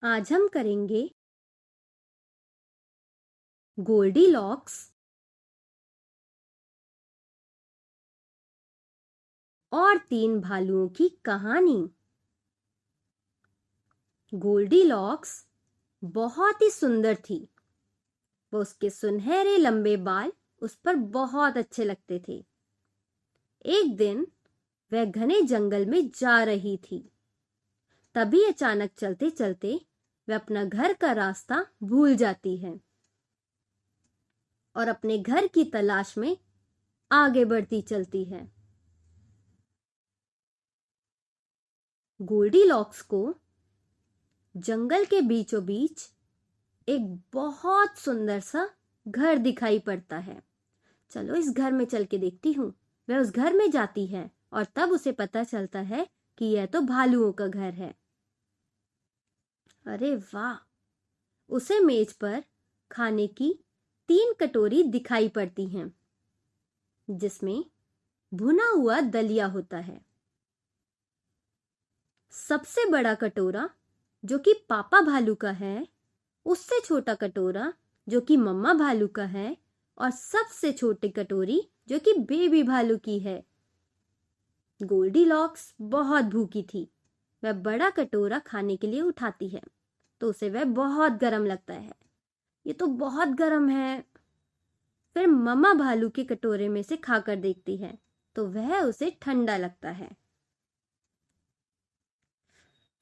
आज हम करेंगे गोल्डीलॉक्स और 3 भालुओं की कहानी। गोल्डीलॉक्स बहुत ही सुंदर थी। वो उसके सुनहरे लंबे बाल उस पर बहुत अच्छे लगते थे। एक दिन वह घने जंगल में जा रही थी। तभी अचानक चलते चलते वह अपना घर का रास्ता भूल जाती है और अपने घर की तलाश में आगे बढ़ती चलती है। गोल्डीलॉक्स को जंगल के बीचों बीच एक बहुत सुंदर सा घर दिखाई पड़ता है। चलो इस घर में चल के देखती हूँ। वह उस घर में जाती है और तब उसे पता चलता है कि यह तो भालुओं का घर है। अरे वाह! उसे मेज पर खाने की 3 कटोरी दिखाई पड़ती हैं, जिसमें भुना हुआ दलिया होता है। सबसे बड़ा कटोरा जो कि पापा भालू का है, उससे छोटा कटोरा जो कि मम्मा भालू का है और सबसे छोटी कटोरी जो कि बेबी भालू की है। गोल्डीलॉक्स बहुत भूखी थी। वह बड़ा कटोरा खाने के लिए उठाती है तो उसे वह बहुत गर्म लगता है। ये तो बहुत गर्म है। फिर मम्मा भालू के कटोरे में से खाकर देखती है तो वह उसे ठंडा लगता है।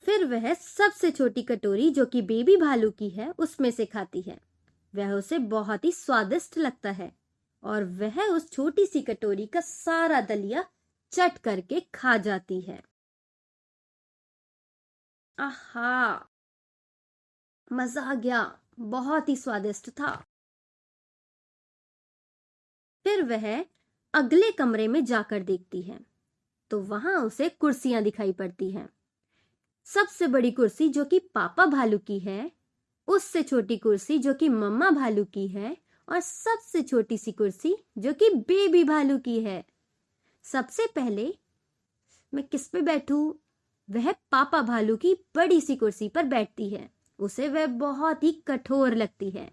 फिर वह सबसे छोटी कटोरी जो कि बेबी भालू की है उसमें से खाती है। वह उसे बहुत ही स्वादिष्ट लगता है और वह उस छोटी सी कटोरी का सारा दलिया चट करके खा जाती है। आहा, मजा आ गया, बहुत ही स्वादिष्ट था। फिर वह अगले कमरे में जाकर देखती है तो वहां उसे कुर्सियां दिखाई पड़ती हैं। सबसे बड़ी कुर्सी जो कि पापा भालू की है, उससे छोटी कुर्सी जो कि मम्मा भालू की है और सबसे छोटी सी कुर्सी जो कि बेबी भालू की है। सबसे पहले मैं किस पे बैठूं? वह पापा भालू की बड़ी सी कुर्सी पर बैठती है। उसे वह बहुत ही कठोर लगती है।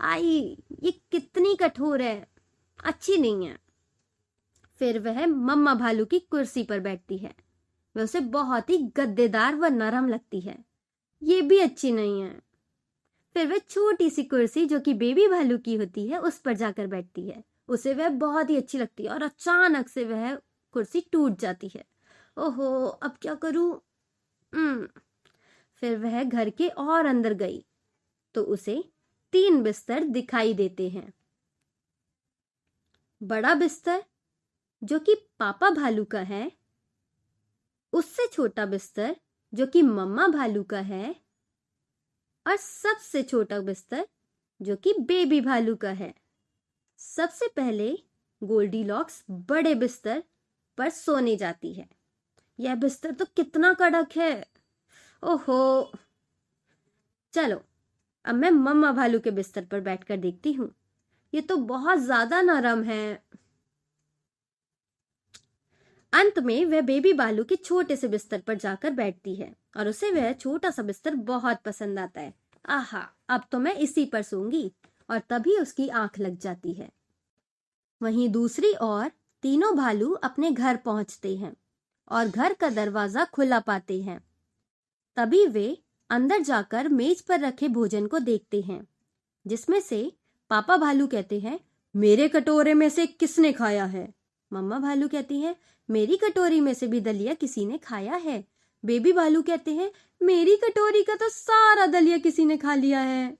आई, ये कितनी कठोर है, अच्छी नहीं है। फिर वह मम्मा भालू की कुर्सी पर बैठती है। वह उसे बहुत ही गद्देदार व नरम लगती है। ये भी अच्छी नहीं है। फिर वह छोटी सी कुर्सी जो कि बेबी भालू की होती है उस पर जाकर बैठती है। उसे वह बहुत ही अच्छी लगती है और अचानक से वह कुर्सी टूट जाती है। ओहो, अब क्या करूं? फिर वह घर के और अंदर गई तो उसे 3 बिस्तर दिखाई देते हैं। बड़ा बिस्तर जो कि पापा भालू का है, उससे छोटा बिस्तर जो कि मम्मा भालू का है और सबसे छोटा बिस्तर जो कि बेबी भालू का है। सबसे पहले गोल्डीलॉक्स बड़े बिस्तर पर सोने जाती है। यह बिस्तर तो कितना कड़क है। ओहो, चलो अब मैं मम्मा भालू के बिस्तर पर बैठकर देखती हूँ। ये तो बहुत ज्यादा नरम है। अंत में वह बेबी भालू के छोटे से बिस्तर पर जाकर बैठती है और उसे वह छोटा सा बिस्तर बहुत पसंद आता है। आहा, अब तो मैं इसी पर सोऊंगी। और तभी उसकी आंख लग जाती है। वहीं दूसरी ओर तीनों भालू अपने घर पहुंचते हैं और घर का दरवाजा खुला पाते हैं। तभी वे अंदर जाकर मेज पर रखे भोजन को देखते हैं, जिसमें से पापा भालू कहते हैं, मेरे कटोरे में से किसने खाया है? मम्मा भालू कहती हैं, मेरी कटोरी में से भी दलिया किसी ने खाया है। बेबी भालू कहते हैं, मेरी कटोरी का तो सारा दलिया किसी ने खा लिया है।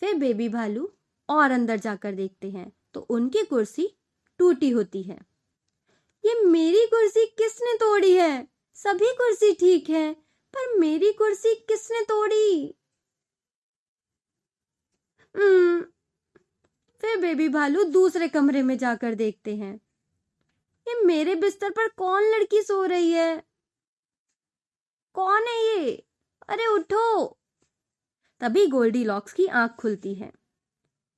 फिर बेबी भालू और अंदर जाकर देखते हैं तो उनकी कुर्सी टूटी होती है। ये मेरी कुर्सी किसने तोड़ी है? सभी कुर्सी ठीक है, पर मेरी कुर्सी किसने तोड़ी? फिर बेबी भालू दूसरे कमरे में जाकर देखते हैं, ये मेरे बिस्तर पर कौन लड़की सो रही है? कौन है ये? अरे उठो! तभी गोल्डीलॉक्स की आंख खुलती है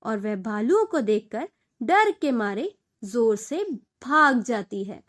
और वह भालुओं को देखकर डर के मारे जोर से भाग जाती है।